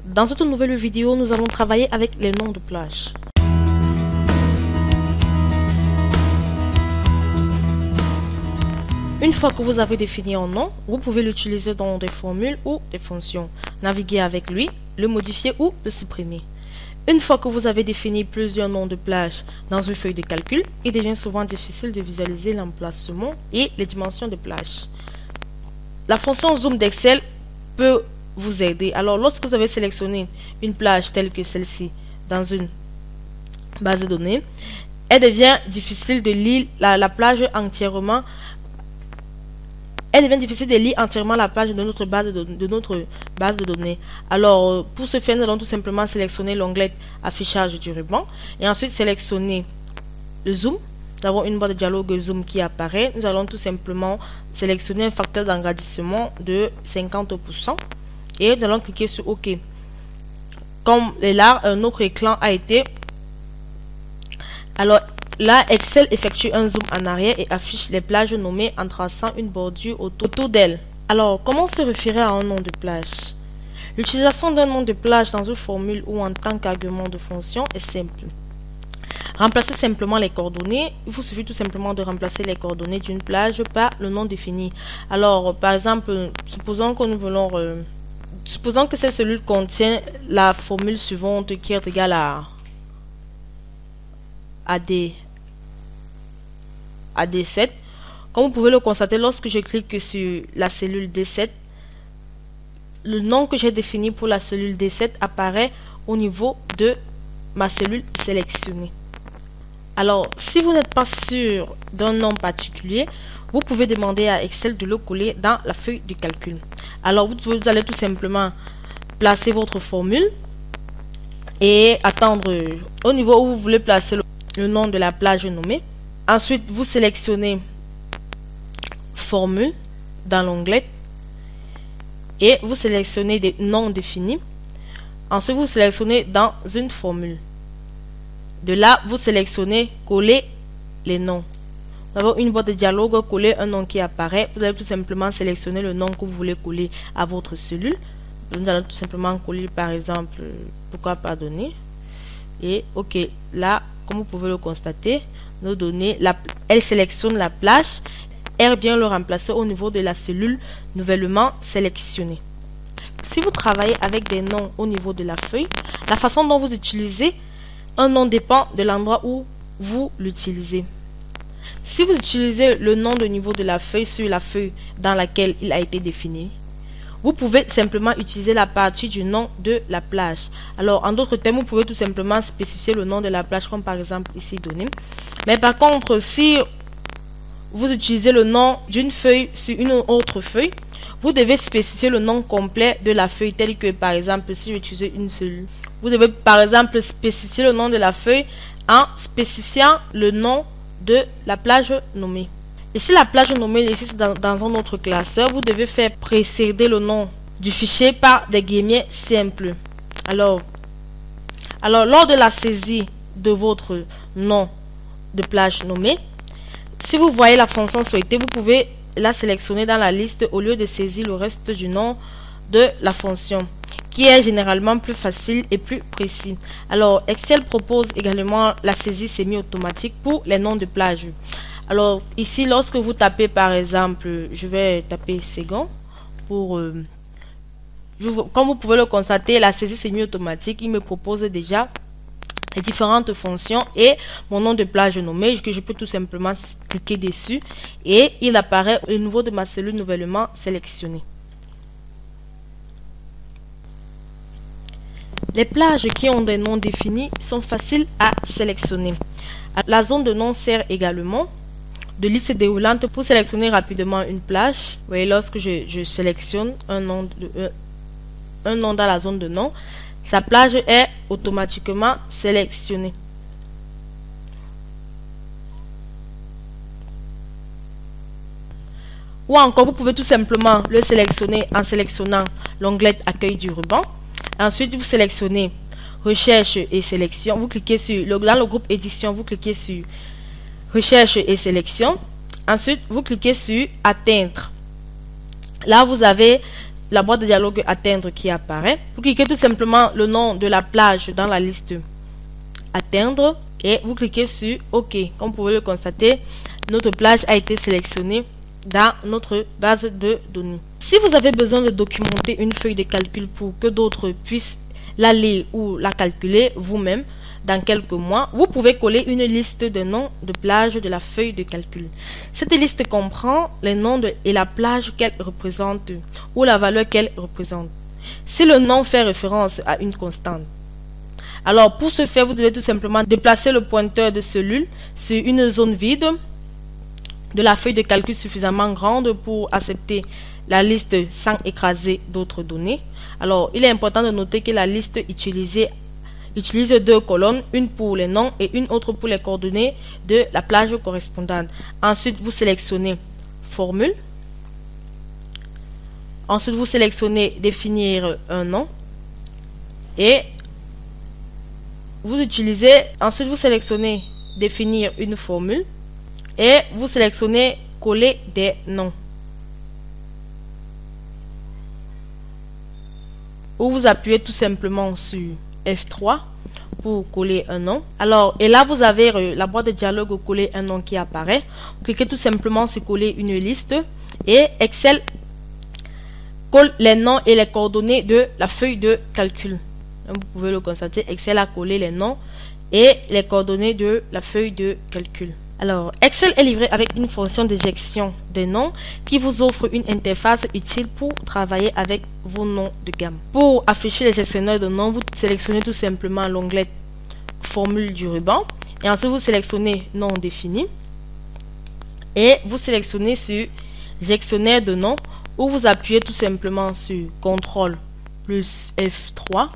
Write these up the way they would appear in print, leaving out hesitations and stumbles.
Dans cette nouvelle vidéo, nous allons travailler avec les noms de plage. Une fois que vous avez défini un nom, vous pouvez l'utiliser dans des formules ou des fonctions. Naviguer avec lui, le modifier ou le supprimer. Une fois que vous avez défini plusieurs noms de plage dans une feuille de calcul, il devient souvent difficile de visualiser l'emplacement et les dimensions de plage. La fonction zoom d'Excel peut vous aider. Alors, lorsque vous avez sélectionné une plage telle que celle-ci dans une base de données, elle devient difficile de lire la plage entièrement. Elle devient difficile de lire entièrement la page de notre base de données. Alors, pour ce faire, nous allons tout simplement sélectionner l'onglet affichage du ruban et ensuite sélectionner le zoom. Nous avons une barre de dialogue zoom qui apparaît. Nous allons tout simplement sélectionner un facteur d'agrandissement de 50% et nous allons cliquer sur OK. Comme là, un autre écran a été. Alors, là, Excel effectue un zoom en arrière et affiche les plages nommées en traçant une bordure autour d'elles. Alors, comment se référer à un nom de plage? L'utilisation d'un nom de plage dans une formule ou en tant qu'argument de fonction est simple. Remplacez simplement les coordonnées. Il vous suffit tout simplement de remplacer les coordonnées d'une plage par le nom défini. Alors, par exemple, supposons que nous voulons... supposons que cette cellule contient la formule suivante qui est égale à D7. Comme vous pouvez le constater, lorsque je clique sur la cellule D7, le nom que j'ai défini pour la cellule D7 apparaît au niveau de ma cellule sélectionnée. Alors, si vous n'êtes pas sûr d'un nom particulier, vous pouvez demander à Excel de le coller dans la feuille de calcul. Alors, vous allez tout simplement placer votre formule et attendre au niveau où vous voulez placer le nom de la plage nommée. Ensuite, vous sélectionnez Formule dans l'onglet et vous sélectionnez des noms définis. Ensuite, vous sélectionnez dans une formule. De là, vous sélectionnez Coller les noms. Nous avons une boîte de dialogue, coller un nom qui apparaît. Vous allez tout simplement sélectionner le nom que vous voulez coller à votre cellule. Nous allons tout simplement coller par exemple, pourquoi pas donner. Et OK, là, comme vous pouvez le constater, nos données, elle sélectionne la plage. Elle vient le remplacer au niveau de la cellule nouvellement sélectionnée. Si vous travaillez avec des noms au niveau de la feuille, la façon dont vous utilisez un nom dépend de l'endroit où vous l'utilisez. Si vous utilisez le nom de niveau de la feuille sur la feuille dans laquelle il a été défini, vous pouvez simplement utiliser la partie du nom de la plage. Alors, en d'autres termes, vous pouvez tout simplement spécifier le nom de la plage, comme par exemple ici donné. Mais par contre, si vous utilisez le nom d'une feuille sur une autre feuille, vous devez spécifier le nom complet de la feuille, tel que par exemple, si j'utilise une cellule. Vous devez par exemple spécifier le nom de la feuille en spécifiant le nom de la plage nommée. Et si la plage nommée nécessite dans un autre classeur, vous devez faire précéder le nom du fichier par des guillemets simples. Alors, lors de la saisie de votre nom de plage nommée, si vous voyez la fonction souhaitée, vous pouvez la sélectionner dans la liste au lieu de saisir le reste du nom de la fonction, qui est généralement plus facile et plus précis. Alors, Excel propose également la saisie semi-automatique pour les noms de plage. Alors, ici, lorsque vous tapez, par exemple, je vais taper second pour... comme vous pouvez le constater, la saisie semi-automatique, il me propose déjà les différentes fonctions et mon nom de plage nommé, que je peux tout simplement cliquer dessus et il apparaît au niveau de ma cellule nouvellement sélectionnée. Les plages qui ont des noms définis sont faciles à sélectionner. La zone de nom sert également de liste déroulante pour sélectionner rapidement une plage. Vous voyez, lorsque je sélectionne un nom dans la zone de nom, sa plage est automatiquement sélectionnée. Ou encore, vous pouvez tout simplement le sélectionner en sélectionnant l'onglet Accueil du ruban. Ensuite, vous sélectionnez Recherche et sélection. Vous cliquez sur dans le groupe Édition, vous cliquez sur Recherche et sélection. Ensuite, vous cliquez sur Atteindre. Là, vous avez la boîte de dialogue atteindre qui apparaît. Vous cliquez tout simplement le nom de la plage dans la liste atteindre et vous cliquez sur OK. Comme vous pouvez le constater, notre plage a été sélectionnée dans notre base de données. Si vous avez besoin de documenter une feuille de calcul pour que d'autres puissent la lire ou la calculer vous-même dans quelques mois, vous pouvez coller une liste de noms de plage de la feuille de calcul. Cette liste comprend les noms et la plage qu'elle représente ou la valeur qu'elle représente. Si le nom fait référence à une constante, alors pour ce faire, vous devez tout simplement déplacer le pointeur de cellule sur une zone vide de la feuille de calcul suffisamment grande pour accepter la liste sans écraser d'autres données. Alors, il est important de noter que la liste utilise deux colonnes, une pour les noms et une autre pour les coordonnées de la plage correspondante. Ensuite, vous sélectionnez Formule. Ensuite, vous sélectionnez Définir un nom. Et ensuite, vous sélectionnez Définir une formule. Et vous sélectionnez Coller des noms. Ou vous appuyez tout simplement sur F3 pour coller un nom. Alors, et là, vous avez la boîte de dialogue coller un nom qui apparaît. Vous cliquez tout simplement sur coller une liste et Excel colle les noms et les coordonnées de la feuille de calcul. Vous pouvez le constater, Excel a collé les noms et les coordonnées de la feuille de calcul. Alors, Excel est livré avec une fonction d'éjection des noms qui vous offre une interface utile pour travailler avec vos noms de gamme. Pour afficher les gestionnaires de noms, vous sélectionnez tout simplement l'onglet Formule du ruban et ensuite vous sélectionnez Nom défini et vous sélectionnez sur Gestionnaire de noms ou vous appuyez tout simplement sur CTRL plus F3.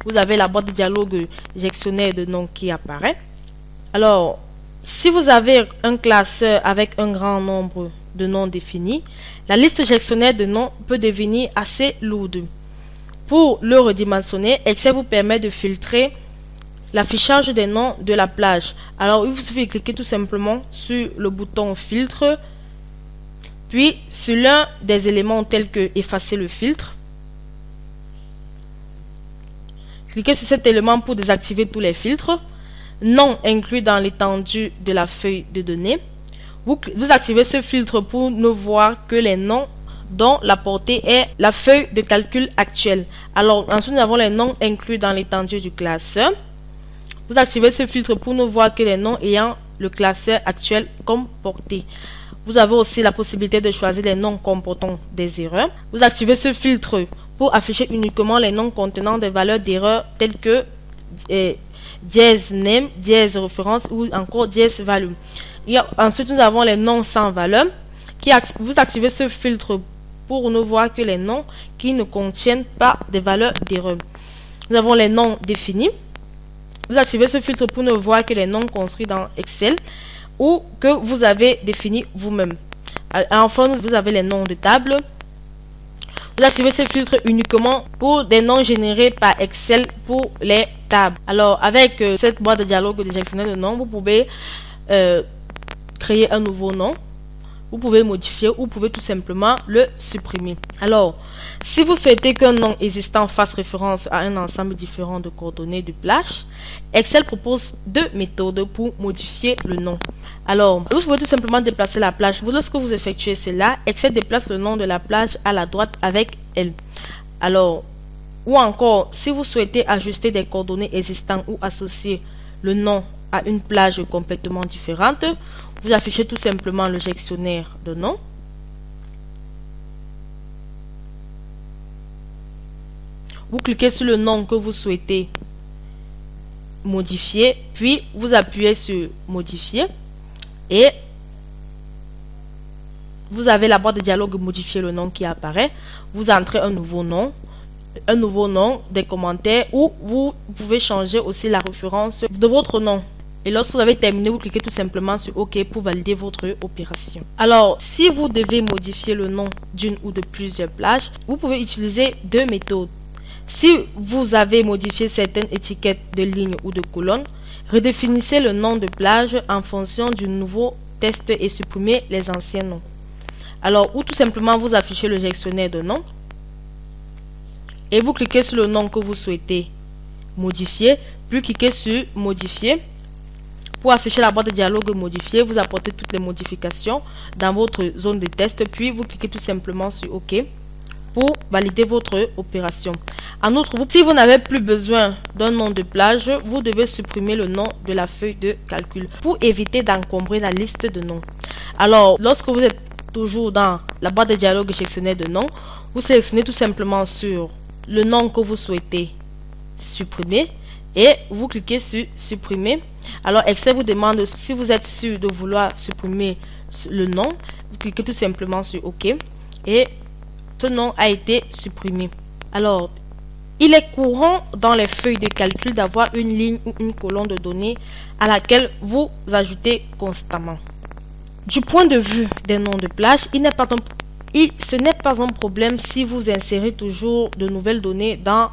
Vous avez la boîte de dialogue Gestionnaire de noms qui apparaît. Alors, si vous avez un classeur avec un grand nombre de noms définis, la liste gestionnaire de noms peut devenir assez lourde. Pour le redimensionner, Excel vous permet de filtrer l'affichage des noms de la plage. Alors, il vous suffit de cliquer tout simplement sur le bouton Filtre, puis sur l'un des éléments tels que Effacer le filtre. Cliquez sur cet élément pour désactiver tous les filtres. Nom inclus dans l'étendue de la feuille de données. Vous activez ce filtre pour ne voir que les noms dont la portée est la feuille de calcul actuelle. Alors, ensuite, nous avons les noms inclus dans l'étendue du classeur. Vous activez ce filtre pour ne voir que les noms ayant le classeur actuel comme portée. Vous avez aussi la possibilité de choisir les noms comportant des erreurs. Vous activez ce filtre pour afficher uniquement les noms contenant des valeurs d'erreur telles que dièse name, dièse référence ou encore dièse value. Et ensuite, nous avons les noms sans valeur. Vous activez ce filtre pour ne voir que les noms qui ne contiennent pas de valeurs d'erreur. Nous avons les noms définis. Vous activez ce filtre pour ne voir que les noms construits dans Excel ou que vous avez définis vous-même. Enfin, vous avez les noms de table. Vous activez ce filtre uniquement pour des noms générés par Excel pour les tables. Alors, avec cette boîte de dialogue de gestionnaire de noms, vous pouvez créer un nouveau nom. Vous pouvez modifier ou vous pouvez tout simplement le supprimer. Alors, si vous souhaitez qu'un nom existant fasse référence à un ensemble différent de coordonnées de plage, Excel propose deux méthodes pour modifier le nom. Alors, vous pouvez tout simplement déplacer la plage. Lorsque vous effectuez cela, Excel déplace le nom de la plage à la droite avec L. Alors, ou encore, si vous souhaitez ajuster des coordonnées existantes ou associer le nom à une plage complètement différente, vous affichez tout simplement le gestionnaire de noms. Vous cliquez sur le nom que vous souhaitez modifier, puis vous appuyez sur Modifier et vous avez la boîte de dialogue Modifier le nom qui apparaît. Vous entrez un nouveau nom, des commentaires ou vous pouvez changer aussi la référence de votre nom. Et lorsque vous avez terminé, vous cliquez tout simplement sur OK pour valider votre opération. Alors, si vous devez modifier le nom d'une ou de plusieurs plages, vous pouvez utiliser deux méthodes. Si vous avez modifié certaines étiquettes de lignes ou de colonnes, redéfinissez le nom de plage en fonction du nouveau texte et supprimez les anciens noms. Alors, ou tout simplement vous affichez le gestionnaire de noms. et vous cliquez sur le nom que vous souhaitez modifier, puis cliquez sur modifier. Pour afficher la boîte de dialogue modifiée, vous apportez toutes les modifications dans votre zone de test, puis vous cliquez tout simplement sur OK pour valider votre opération. En outre, si vous n'avez plus besoin d'un nom de plage, vous devez supprimer le nom de la feuille de calcul pour éviter d'encombrer la liste de noms. Alors, lorsque vous êtes toujours dans la boîte de dialogue gestionnaire de noms, vous sélectionnez tout simplement sur le nom que vous souhaitez supprimer et vous cliquez sur supprimer. Alors, Excel vous demande si vous êtes sûr de vouloir supprimer le nom. Vous cliquez tout simplement sur OK et ce nom a été supprimé. Alors, il est courant dans les feuilles de calcul d'avoir une ligne ou une colonne de données à laquelle vous ajoutez constamment. Du point de vue des noms de plage, ce n'est pas un problème si vous insérez toujours de nouvelles données dans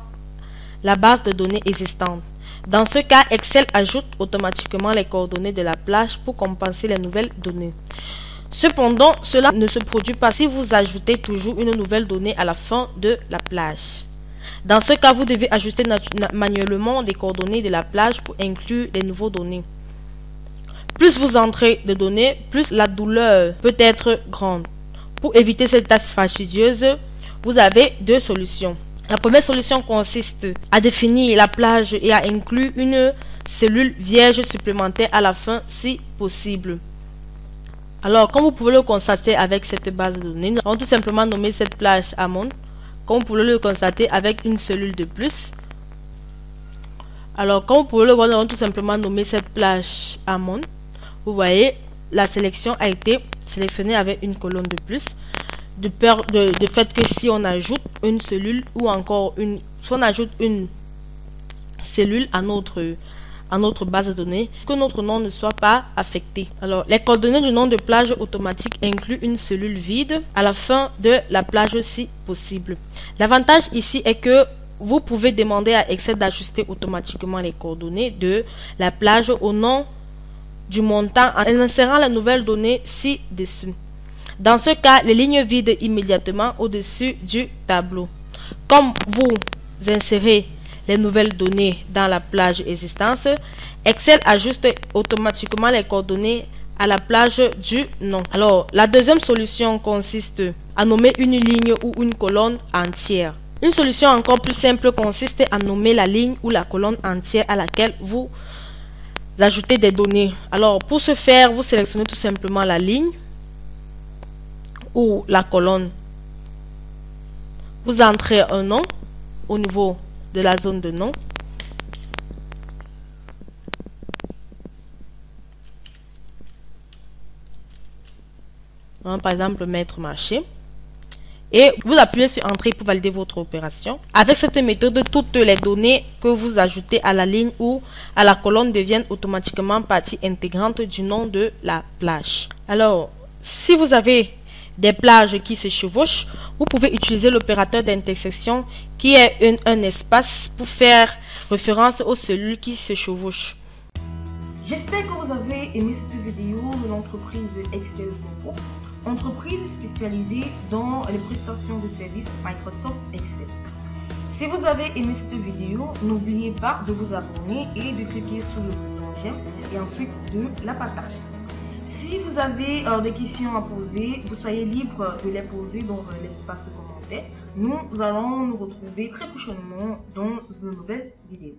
la base de données existante. Dans ce cas, Excel ajoute automatiquement les coordonnées de la plage pour compenser les nouvelles données. Cependant, cela ne se produit pas si vous ajoutez toujours une nouvelle donnée à la fin de la plage. Dans ce cas, vous devez ajuster manuellement les coordonnées de la plage pour inclure les nouvelles données. Plus vous entrez de données, plus la douleur peut être grande. Pour éviter cette tâche fastidieuse, vous avez deux solutions. La première solution consiste à définir la plage et à inclure une cellule vierge supplémentaire à la fin si possible. Alors, comme vous pouvez le constater avec cette base de données, nous allons tout simplement nommer cette plage Amon, comme vous pouvez le constater avec une cellule de plus. Alors, comme vous pouvez le voir, nous allons tout simplement nommer cette plage Amon. Vous voyez, la sélection a été sélectionnée avec une colonne de plus. De fait que si on ajoute une cellule ou encore si on ajoute une cellule à notre base de données, que notre nom ne soit pas affecté. Alors, les coordonnées du nom de plage automatique incluent une cellule vide à la fin de la plage si possible. L'avantage ici est que vous pouvez demander à Excel d'ajuster automatiquement les coordonnées de la plage au nom du montant en insérant la nouvelle donnée ci-dessus. Dans ce cas, les lignes vident immédiatement au-dessus du tableau. Comme vous insérez les nouvelles données dans la plage existante, Excel ajuste automatiquement les coordonnées à la plage du nom. Alors, la deuxième solution consiste à nommer une ligne ou une colonne entière. Une solution encore plus simple consiste à nommer la ligne ou la colonne entière à laquelle vous ajoutez des données. Alors, pour ce faire, vous sélectionnez tout simplement la ligne ou la colonne. Vous entrez un nom au niveau de la zone de nom. Par exemple, maître marché. Et vous appuyez sur Entrée pour valider votre opération. Avec cette méthode, toutes les données que vous ajoutez à la ligne ou à la colonne deviennent automatiquement partie intégrante du nom de la plage. Alors, si vous avez des plages qui se chevauchent, vous pouvez utiliser l'opérateur d'intersection qui est un espace pour faire référence aux cellules qui se chevauchent. J'espère que vous avez aimé cette vidéo de l'entreprise Excel Group, entreprise spécialisée dans les prestations de services Microsoft Excel. Si vous avez aimé cette vidéo, n'oubliez pas de vous abonner et de cliquer sur le bouton j'aime et ensuite de la partager. Si vous avez des questions à poser, vous soyez libre de les poser dans l'espace commentaire. Nous allons nous retrouver très prochainement dans une nouvelle vidéo.